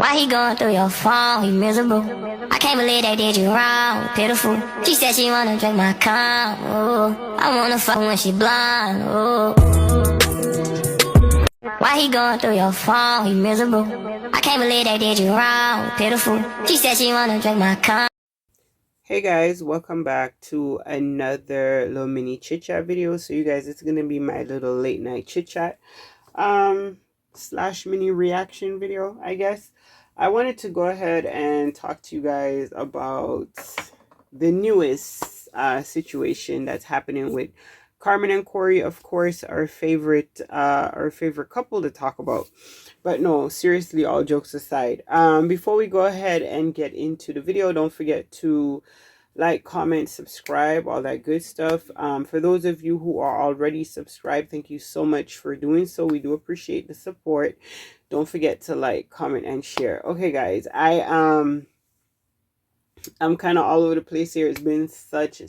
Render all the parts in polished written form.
Why he going through your phone? He miserable. I can't believe they did you wrong. Pitiful. She said she wanna drink my cum. Ooh. I wanna fuck when she blind. Ooh. Why he going through your phone? He miserable. I can't believe they did you wrong. Pitiful. She said she wanna drink my cum. Hey guys, welcome back to another little mini chit chat video. So you guys, it's gonna be my little late night chit chat slash mini reaction video, I guess. I wanted to go ahead and talk to you guys about the newest situation that's happening with Carmen and Corey, of course, our favorite couple to talk about. But no, seriously, all jokes aside, before we go ahead and get into the video, don't forget to like, comment, subscribe, all that good stuff. For those of you who are already subscribed, thank you so much for doing so. We do appreciate the support. Don't forget to like, comment, and share. Okay, guys, I'm kind of all over the place here. It's been such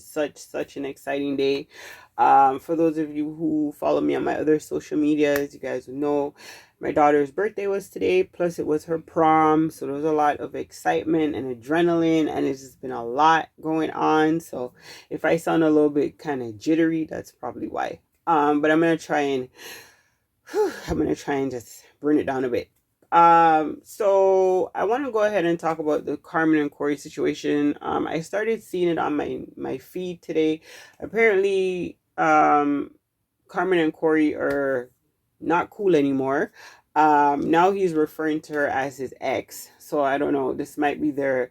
an exciting day. For those of you who follow me on my other social medias, you guys will know my daughter's birthday was today, plus it was her prom, so there was a lot of excitement and adrenaline, and it's just been a lot going on. So if I sound a little bit kind of jittery, that's probably why. But I'm gonna try and just bring it down a bit. So I want to go ahead and talk about the Carmen and Corey situation. I started seeing it on my feed today. Apparently, Carmen and Corey are not cool anymore. Now he's referring to her as his ex. So I don't know. This might be their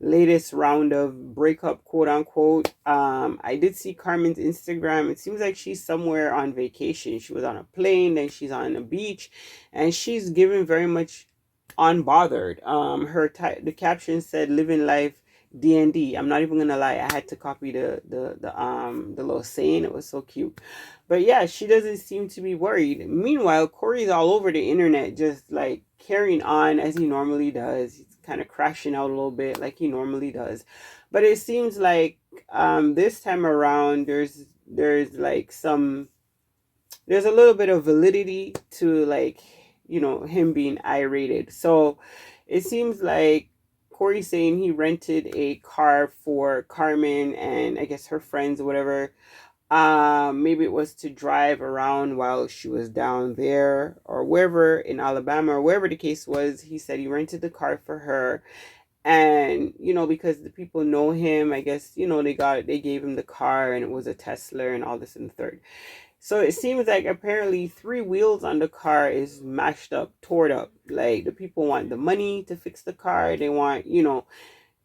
latest round of breakup, quote unquote. I did see Carmen's Instagram. It seems like she's somewhere on vacation. She was on a plane, then she's on a beach, and she's given very much unbothered. The caption said "living life D&D." I'm not even gonna lie, I had to copy the little saying. It was so cute. But yeah, she doesn't seem to be worried. Meanwhile, Corey's all over the internet, just like carrying on as he normally does. He's kind of crashing out a little bit like he normally does. But it seems like this time around there's like there's a little bit of validity to, like, him being irated. So it seems like Corey saying he rented a car for Carmen and I guess her friends or whatever. Maybe it was to drive around while she was down there or wherever in Alabama or wherever the case was. He said he rented the car for her. And, because the people know him, I guess, they gave him the car and it was a Tesla and all this and the third. So it seems like apparently 3 wheels on the car is mashed up, torn up. Like, the people want the money to fix the car. They want,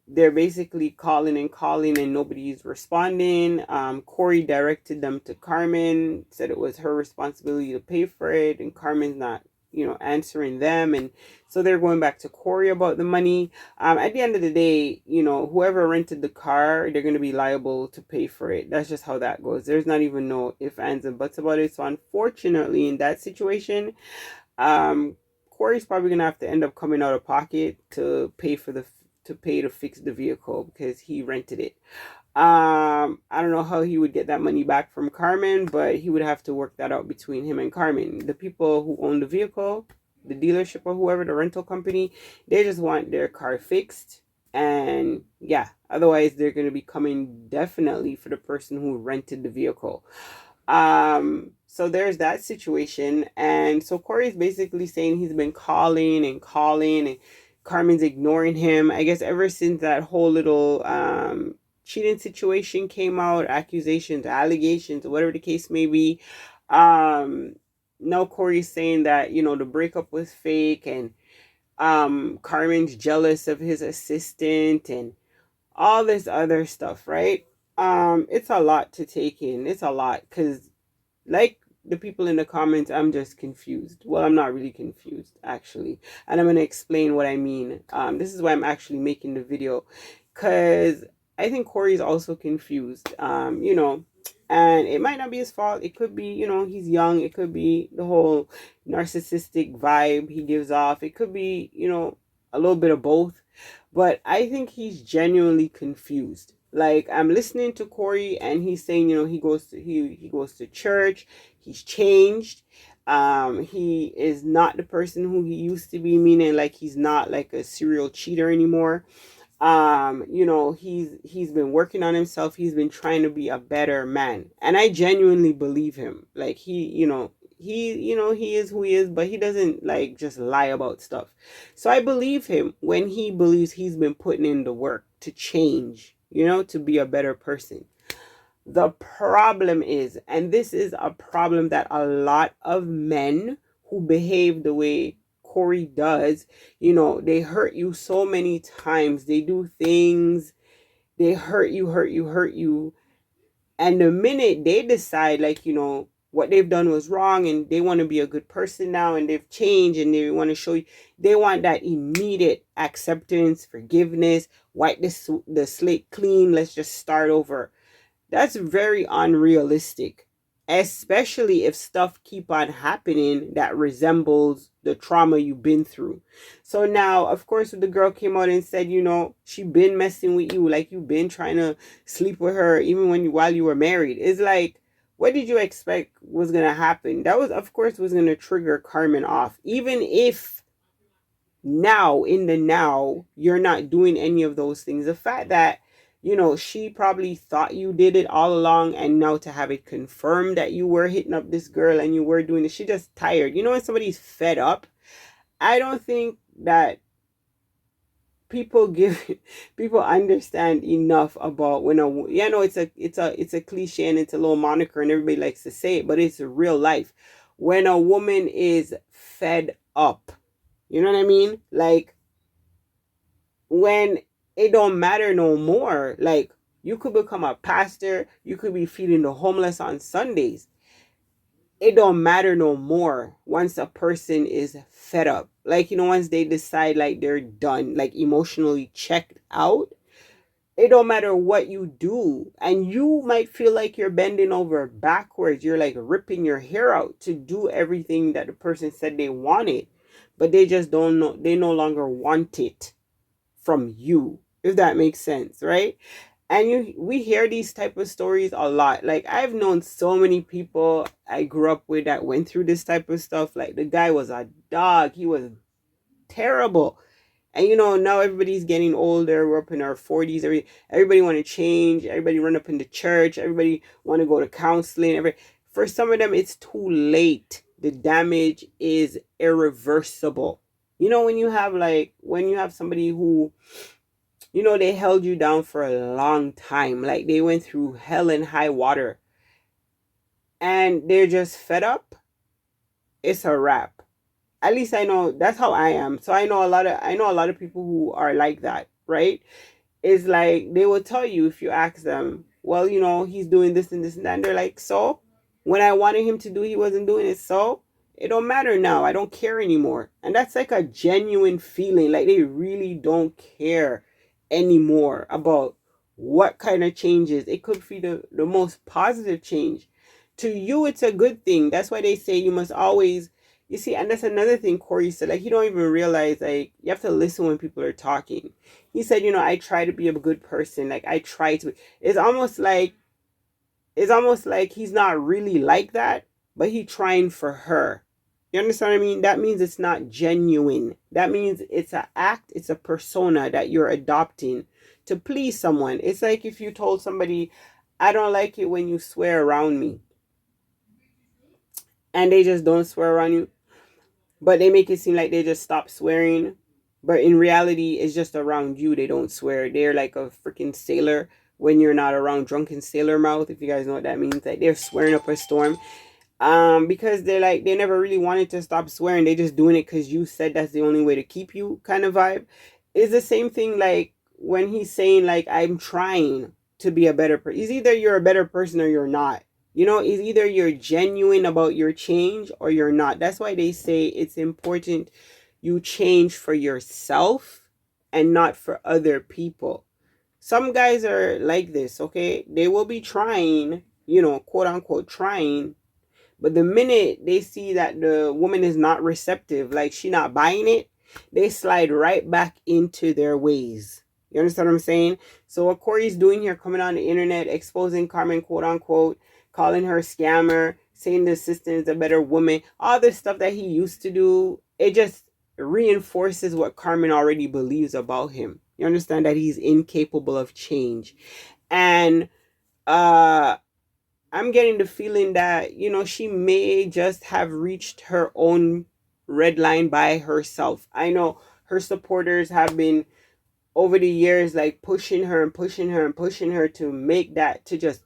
they're basically calling and nobody's responding. Corey directed them to Carmen, said it was her responsibility to pay for it, and Carmen's not, answering them. And so they're going back to Corey about the money. At the end of the day, whoever rented the car, they're going to be liable to pay for it. That's just how that goes. There's not even no ifs, ands, and buts about it. So unfortunately, in that situation, Corey's probably going to have to end up coming out of pocket to pay to fix the vehicle because he rented it. I don't know how he would get that money back from Carmen, but he would have to work that out between him and Carmen. The people who own the vehicle, the dealership or whoever, the rental company, they just want their car fixed. And yeah, otherwise they're going to be coming definitely for the person who rented the vehicle. So there's that situation. And so Corey's basically saying he's been calling and Carmen's ignoring him. I guess ever since that whole little cheating situation came out, accusations, allegations, whatever the case may be. Now Corey's saying that, the breakup was fake, and Carmen's jealous of his assistant and all this other stuff, right? It's a lot to take in. It's a lot because, like the people in the comments, I'm just confused. Well, I'm not really confused, actually. And I'm going to explain what I mean. This is why I'm actually making the video, because I think Corey's also confused, and it might not be his fault. It could be, he's young. It could be the whole narcissistic vibe he gives off. It could be, a little bit of both. But I think he's genuinely confused. Like, I'm listening to Corey and he's saying, he goes to church. He's changed. He is not the person who he used to be, meaning like he's not like a serial cheater anymore. You know, he's been working on himself. He's been trying to be a better man, and I genuinely believe him. Like he is who he is, but he doesn't like just lie about stuff. So I believe him when he believes he's been putting in the work to change, to be a better person. The problem is, and this is a problem that a lot of men who behave the way Corey does, they hurt you so many times. They do things, they hurt you, hurt you, hurt you. And the minute they decide, like, what they've done was wrong and they want to be a good person now and they've changed and they want to show you, they want that immediate acceptance, forgiveness, wipe the slate clean, let's just start over. That's very unrealistic, especially if stuff keep on happening that resembles the trauma you've been through. So now, of course, the girl came out and said, she been messing with you, like you've been trying to sleep with her even while you were married. It's like, what did you expect was gonna happen? That was, of course, was gonna trigger Carmen off, even if now you're not doing any of those things. The fact that she probably thought you did it all along, and now to have it confirmed that you were hitting up this girl and you were doing it, she just tired. When somebody's fed up, I don't think that people understand enough about when it's a cliche and it's a little moniker and everybody likes to say it, but it's real life. When a woman is fed up, you know what I mean? Like, when it don't matter no more. Like, you could become a pastor, you could be feeding the homeless on Sundays. It don't matter no more once a person is fed up. Like, once they decide like they're done, like emotionally checked out, it don't matter what you do. And you might feel like you're bending over backwards. You're like ripping your hair out to do everything that the person said they wanted. But they just don't know, they no longer want it from you, if that makes sense, right? And we hear these type of stories a lot. Like, I've known so many people I grew up with that went through this type of stuff. Like, the guy was a dog, he was terrible. And now everybody's getting older, we're up in our 40s, everybody want to change, everybody run up into church, everybody want to go to counseling. For some of them, it's too late. The damage is irreversible. When you have somebody who, they held you down for a long time, like they went through hell and high water, and they're just fed up, it's a wrap. At least I know that's how I am. So I know a lot of people who are like that, right? It's like they will tell you, if you ask them, well, he's doing this and this and that, and they're like, so when I wanted him to do, he wasn't doing it, so it don't matter now, I don't care anymore. And that's like a genuine feeling, like they really don't care anymore about what kind of changes. It could be the most positive change. To you, it's a good thing. That's why they say you must always, you see, and that's another thing Corey said, like, you don't even realize, like, you have to listen when people are talking. He said, I try to be a good person, like, I try to. It's almost like he's not really like that, but he trying for her. You understand what I mean? That means it's not genuine. That means it's an act, it's a persona that you're adopting to please someone. It's like if you told somebody, I don't like it when you swear around me, and they just don't swear around you, but they make it seem like they just stop swearing, but in reality it's just around you they don't swear. They're like a freaking sailor when you're not around, drunken sailor mouth, if you guys know what that means. Like, they're swearing up a storm, because they're like, they never really wanted to stop swearing, they just doing it because you said that's the only way to keep you, kind of vibe. Is the same thing like when he's saying, like, I'm trying to be a better person. It's either you're a better person or you're not. It's either you're genuine about your change or you're not. That's why they say it's important you change for yourself and not for other people. Some guys are like this, okay? They will be trying, quote unquote trying, but the minute they see that the woman is not receptive, like she not buying it, they slide right back into their ways. You understand what I'm saying? So what Corey's doing here, coming on the internet, exposing Carmen, quote unquote, calling her a scammer, saying the assistant is a better woman, all the stuff that he used to do, it just reinforces what Carmen already believes about him. You understand that he's incapable of change. And I'm getting the feeling that, you know, she may just have reached her own red line by herself. I know her supporters have been over the years like pushing her and pushing her and pushing her to make that, to just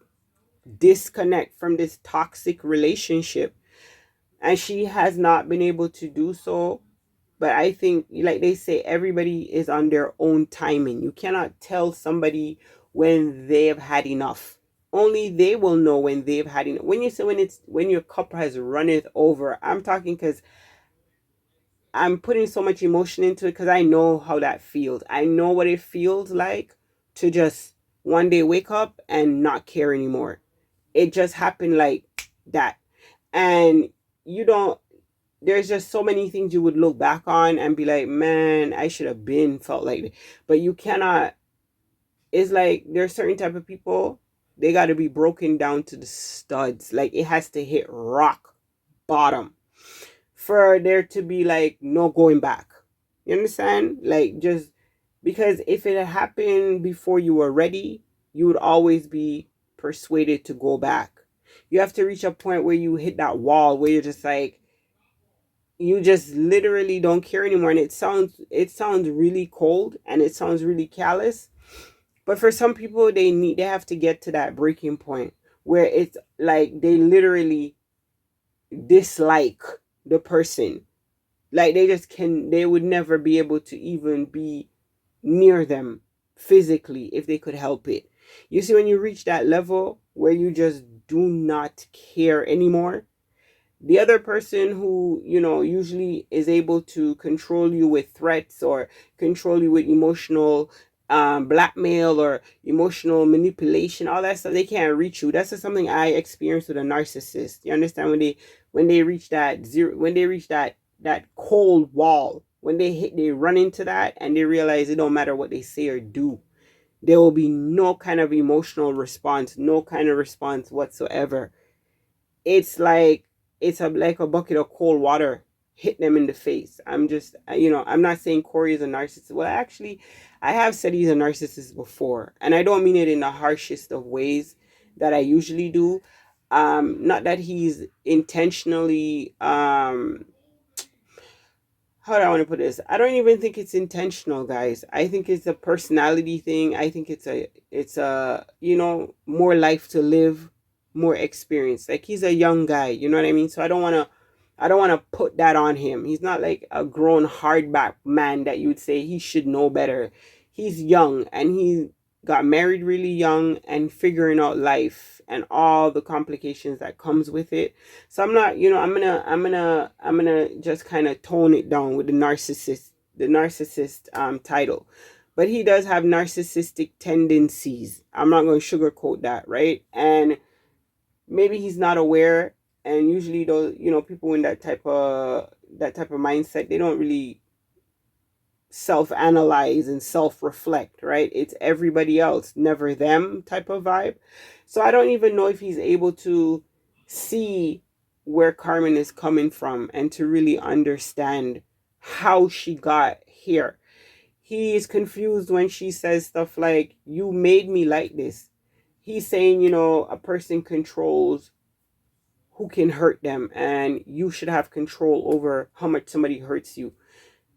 disconnect from this toxic relationship. And she has not been able to do so. But I think, like they say, everybody is on their own timing. You cannot tell somebody when they've had enough. Only they will know when they've had enough. When you say when your cup has runneth over, I'm talking because I'm putting so much emotion into it because I know how that feels. I know what it feels like to just one day wake up and not care anymore. It just happened like that. And you don't, there's just so many things you would look back on and be like, man, I should have been felt like that. But you cannot, it's like there's certain type of people, they got to be broken down to the studs. Like it has to hit rock bottom for there to be like no going back. You understand? Like just because if it had happened before you were ready, you would always be persuaded to go back. You have to reach a point where you hit that wall where you're just like, you just literally don't care anymore. And it sounds really cold and it sounds really callous. But for some people, they have to get to that breaking point where it's like they literally dislike the person. Like they would never be able to even be near them physically if they could help it. You see, when you reach that level where you just do not care anymore, the other person who, you know, usually is able to control you with threats or control you with emotional blackmail or emotional manipulation, all that stuff, they can't reach you. That's just something I experienced with a narcissist. You understand? When they reach that zero, when they reach that cold wall, when they run into that and they realize it don't matter what they say or do, there will be no kind of emotional response, no kind of response whatsoever. It's like like a bucket of cold water hit them in the face. I'm just, you know, I'm not saying Corey is a narcissist. Well, actually, I have said he's a narcissist before, and I don't mean it in the harshest of ways that I usually do. Not that he's intentionally how do I want to put this? I don't even think it's intentional, guys. I think it's a personality thing. I think it's a you know, more life to live, more experience. Like he's a young guy, you know what I mean? So I don't want to put that on him. He's not like a grown hardback man that you would say he should know better. He's young and he got married really young and figuring out life and all the complications that comes with it. So I'm not, you know, I'm gonna just kind of tone it down with the narcissist title. But he does have narcissistic tendencies. I'm not going to sugarcoat that, right? And maybe he's not aware. And usually those, you know, people in that type of mindset, they don't really self-analyze and self-reflect, right? It's everybody else, never them type of vibe. So I don't even know if he's able to see where Carmen is coming from and to really understand how she got here. He is confused when she says stuff like, you made me like this. He's saying, you know, a person controls who can hurt them and you should have control over how much somebody hurts you.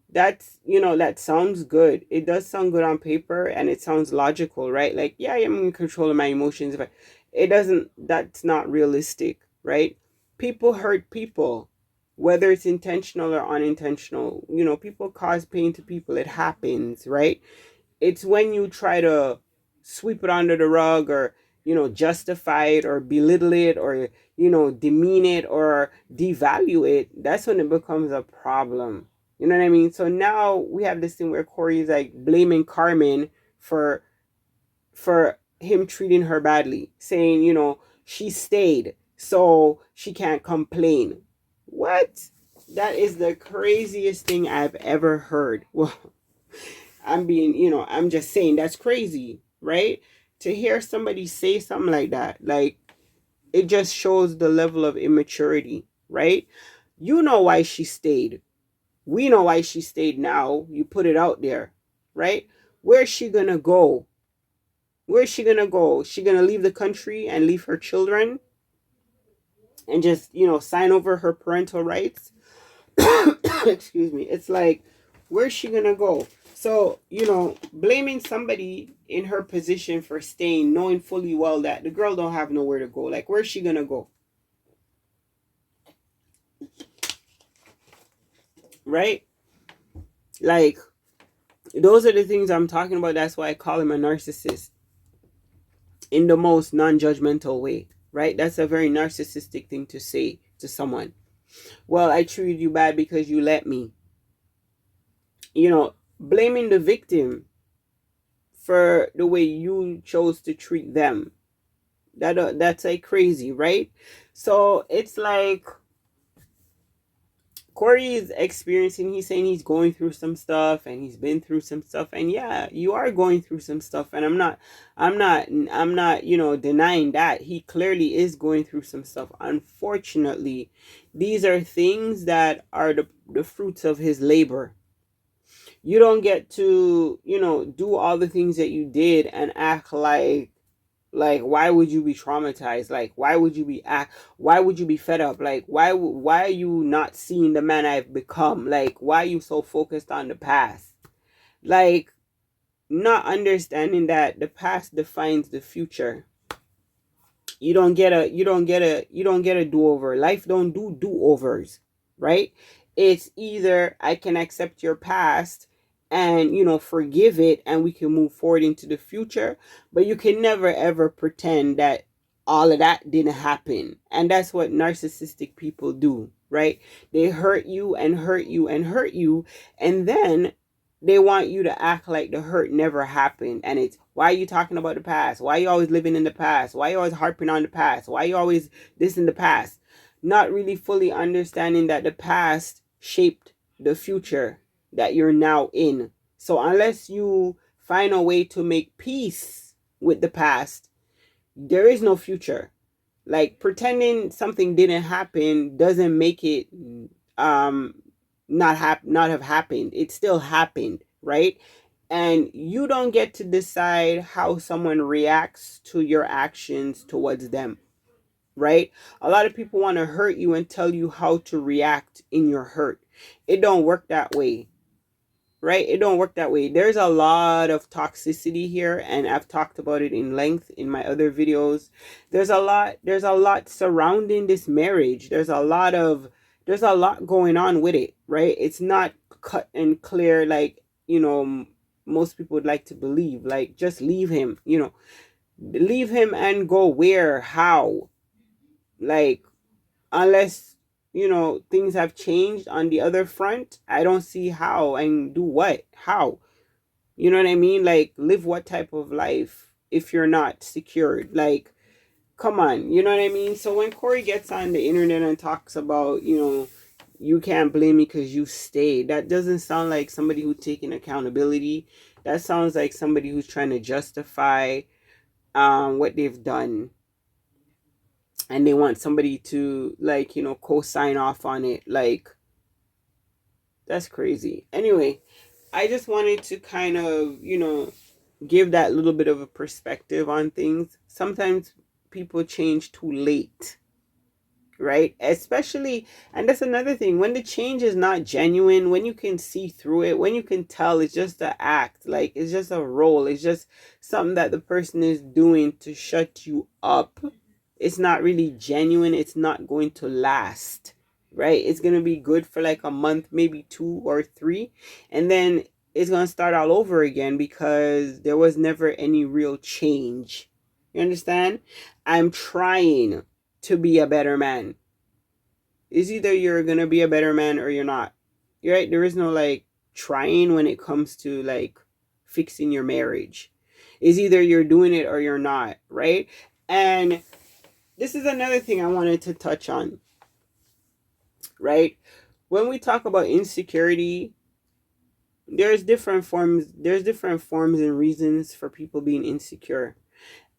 That's, you know, that sounds good. It does sound good on paper and it sounds logical, right? Like, yeah, I'm in control of my emotions, but it doesn't, that's not realistic, right? People hurt people, whether it's intentional or unintentional. You know, people cause pain to people. It happens, right? It's when you try to sweep it under the rug or, you know, justify it or belittle it or, you know, demean it or devalue it, that's when it becomes a problem. You know what I mean? So now we have this thing where Corey is like blaming Carmen for him treating her badly, saying, you know, she stayed, so she can't complain. What? That is the craziest thing I've ever heard. Well, I'm being, you know, I'm just saying that's crazy, right? To hear somebody say something like that, like it just shows the level of immaturity, right? You know why she stayed. We know why she stayed now. You put it out there, right? Where's she gonna go? Where's she gonna go? She gonna leave the country and leave her children and just, sign over her parental rights? Excuse me. It's like, where's she gonna go? So, blaming somebody in her position for staying, knowing fully well that the girl don't have nowhere to go. Like, where's she gonna go? Right? Like, those are the things I'm talking about. That's why I call him a narcissist in the most non-judgmental way, right? That's a very narcissistic thing to say to someone. Well, I treated you bad because you let me. Blaming the victim for the way you chose to treat them. That's like crazy, right? So it's like Corey is experiencing, he's saying he's going through some stuff and he's been through some stuff. And yeah, you are going through some stuff. And I'm not, denying that. He clearly is going through some stuff. Unfortunately, these are things that are the fruits of his labor. You don't get to, do all the things that you did and act like why would you be traumatized? Like why would you be fed up? Like why are you not seeing the man I've become? Like why are you so focused on the past? Like not understanding that the past defines the future. You don't get a do-over. Life don't do do-overs, right? It's either I can accept your past and forgive it and we can move forward into the future, but you can never ever pretend that all of that didn't happen. And that's what narcissistic people do, right? They hurt you and hurt you and hurt you, and then they want you to act like the hurt never happened. And it's, why are you talking about the past? Why are you always living in the past? Why are you always harping on the past? Why are you always this in the past? Not really fully understanding that the past shaped the future that you're now in. So unless you find a way to make peace with the past, there is no future. Like pretending something didn't happen doesn't make it not have happened. It still happened, right? And you don't get to decide how someone reacts to your actions towards them, right? A lot of people want to hurt you and tell you how to react in your hurt. It don't work that way, right? It don't work that way. There's a lot of toxicity here, and I've talked about it in length in my other videos. There's a lot surrounding this marriage. There's a lot going on with it, right? It's not cut and clear like, most people would like to believe. Like, just leave him, leave him and go where? How? Like, unless, things have changed on the other front, I don't see how and do what. How? You know what I mean? Like, live what type of life if you're not secured? Like, come on, you know what I mean? So when Corey gets on the internet and talks about, you can't blame me because you stayed, that doesn't sound like somebody who's taking accountability. That sounds like somebody who's trying to justify what they've done, and they want somebody to, like, co-sign off on it. Like, that's crazy. Anyway, I just wanted to kind of, give that little bit of a perspective on things. Sometimes people change too late, right? Especially, and that's another thing, when the change is not genuine, when you can see through it, when you can tell it's just an act, like it's just a role, it's just something that the person is doing to shut you up. It's not really genuine. It's not going to last, right? It's going to be good for like a month, maybe 2 or 3, and then it's going to start all over again because there was never any real change. You understand? I'm trying to be a better man. It's either you're going to be a better man or you're not. You're right? There is no like trying when it comes to like fixing your marriage. It's either you're doing it or you're not, right? And this is another thing I wanted to touch on, right? When we talk about insecurity, there's different forms and reasons for people being insecure.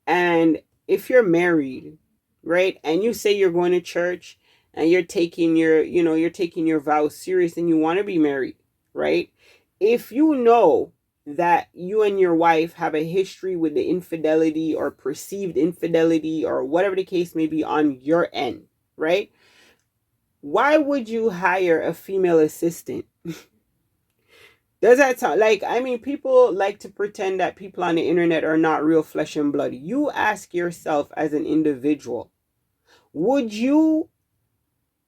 And if you're married, right? And you say you're going to church and you're taking your, you're taking your vows serious and you want to be married, right? If you know that you and your wife have a history with the infidelity or perceived infidelity or whatever the case may be on your end, right? Why would you hire a female assistant? Does that sound like, I mean, people like to pretend that people on the internet are not real flesh and blood. You ask yourself as an individual, would you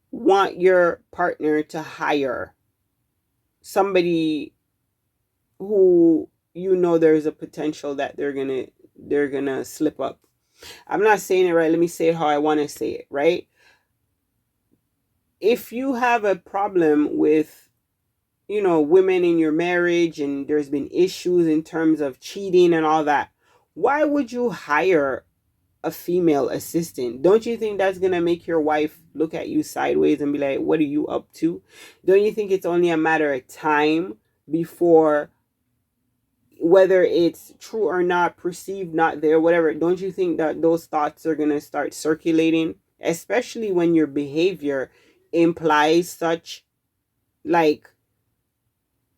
want your partner to hire somebody who there's a potential that they're gonna slip up? I'm not saying it right. Let me say it how I want to say it, right? If you have a problem with women in your marriage and there's been issues in terms of cheating and all that, why would you hire a female assistant? Don't you think that's gonna make your wife look at you sideways and be like, what are you up to? Don't you think it's only a matter of time before, whether it's true or not, perceived not there, whatever, don't you think that those thoughts are gonna start circulating, especially when your behavior implies such, like,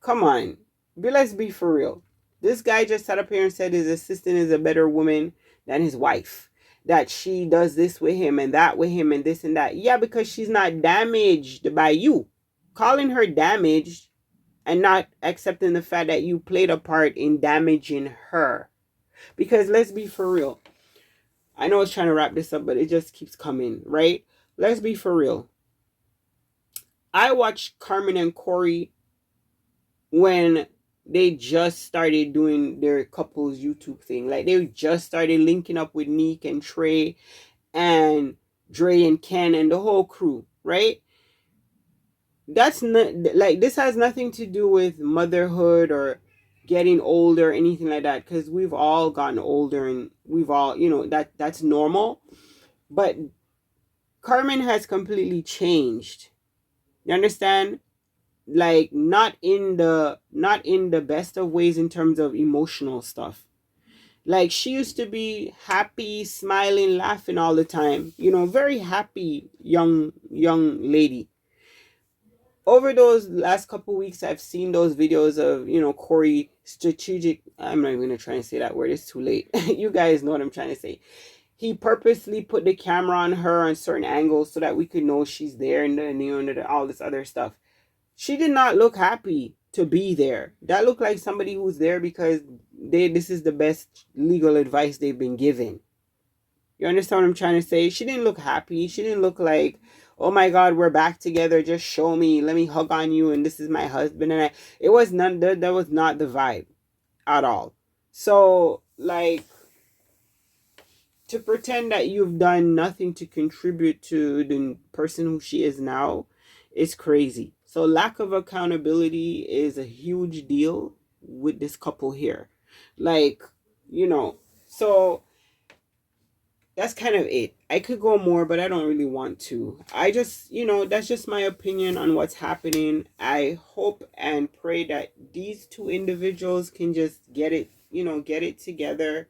come on, let's be for real. This guy just sat up here and said his assistant is a better woman than his wife. That she does this with him and that with him and this and that. Yeah, because she's not damaged by you. Calling her damaged and not accepting the fact that you played a part in damaging her. Because let's be for real. I know I was trying to wrap this up, but it just keeps coming, right? Let's be for real. I watched Carmen and Corey when they just started doing their couples YouTube thing. Like, they just started linking up with Neek and Trey and Dre and Ken and the whole crew, right? That's not, like, this has nothing to do with motherhood or getting older or anything like that, because we've all gotten older and we've all, that's normal. But Carmen has completely changed. You understand? Like, not in the best of ways in terms of emotional stuff. Like, she used to be happy, smiling, laughing all the time, very happy young lady. Over those last couple weeks, I've seen those videos of Corey strategic, I'm not even gonna try and say that word, it's too late. You guys know what I'm trying to say. He purposely put the camera on her on certain angles so that we could know she's there, and all this other stuff. She did not look happy to be there. That looked like somebody who's there because this is the best legal advice they've been given. You understand what I'm trying to say? She didn't look happy. She didn't look like, oh my God, we're back together. Just show me. Let me hug on you. And this is my husband. And it was none. That was not the vibe at all. So, like, to pretend that you've done nothing to contribute to the person who she is now is crazy. So lack of accountability is a huge deal with this couple here. Like, so that's kind of it. I could go more, but I don't really want to. I just, that's just my opinion on what's happening. I hope and pray that these two individuals can just get it together,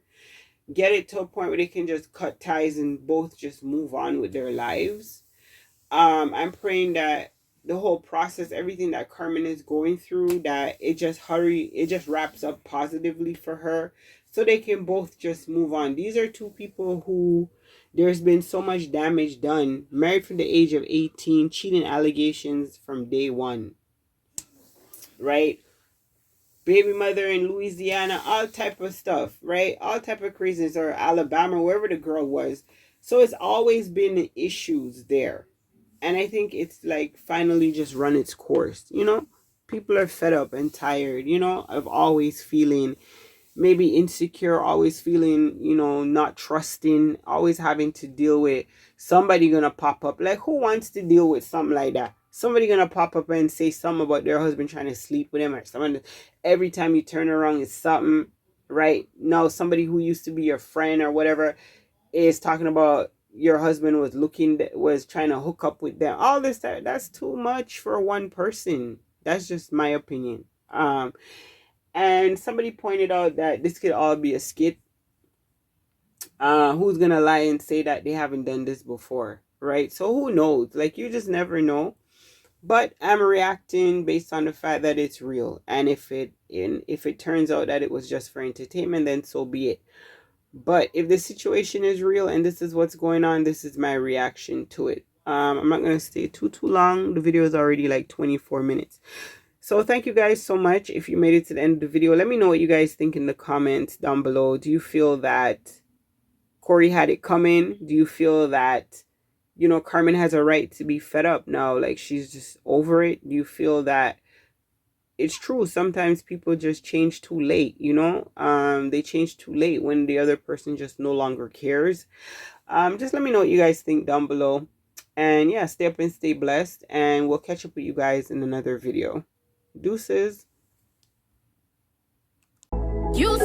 get it to a point where they can just cut ties and both just move on with their lives. I'm praying that the whole process, everything that Carmen is going through, that it just wraps up positively for her so they can both just move on. These are two people who there's been so much damage done, married from the age of 18, cheating allegations from day one, right? Baby mother in Louisiana, all type of stuff, right? All type of craziness, or Alabama, wherever the girl was. So it's always been issues there. And I think it's like finally just run its course, People are fed up and tired, of always feeling maybe insecure, always feeling, not trusting, always having to deal with somebody gonna pop up. Like, who wants to deal with something like that? Somebody gonna pop up and say something about their husband trying to sleep with him, or someone, every time you turn around it's something, right? No, somebody who used to be your friend or whatever is talking about your husband was trying to hook up with them. All this, that's too much for one person. That's just my opinion. And somebody pointed out that this could all be a skit. Who's gonna lie and say that they haven't done this before, right? So who knows? Like, you just never know. But I'm reacting based on the fact that it's real, and if it turns out that it was just for entertainment, then so be it. But if the situation is real and this is what's going on, this is my reaction to it. I'm not gonna stay too long. The video is already like 24 minutes. So thank you guys so much. If you made it to the end of the video, let me know what you guys think in the comments down below. Do you feel that Corey had it coming? Do you feel that, you know, Carmen has a right to be fed up now? Like, she's just over it? Do you feel that it's true, sometimes people just change too late, you know? They change too late when the other person just no longer cares? Just let me know what you guys think down below. And yeah, stay up and stay blessed, and we'll catch up with you guys in another video. Deuces. You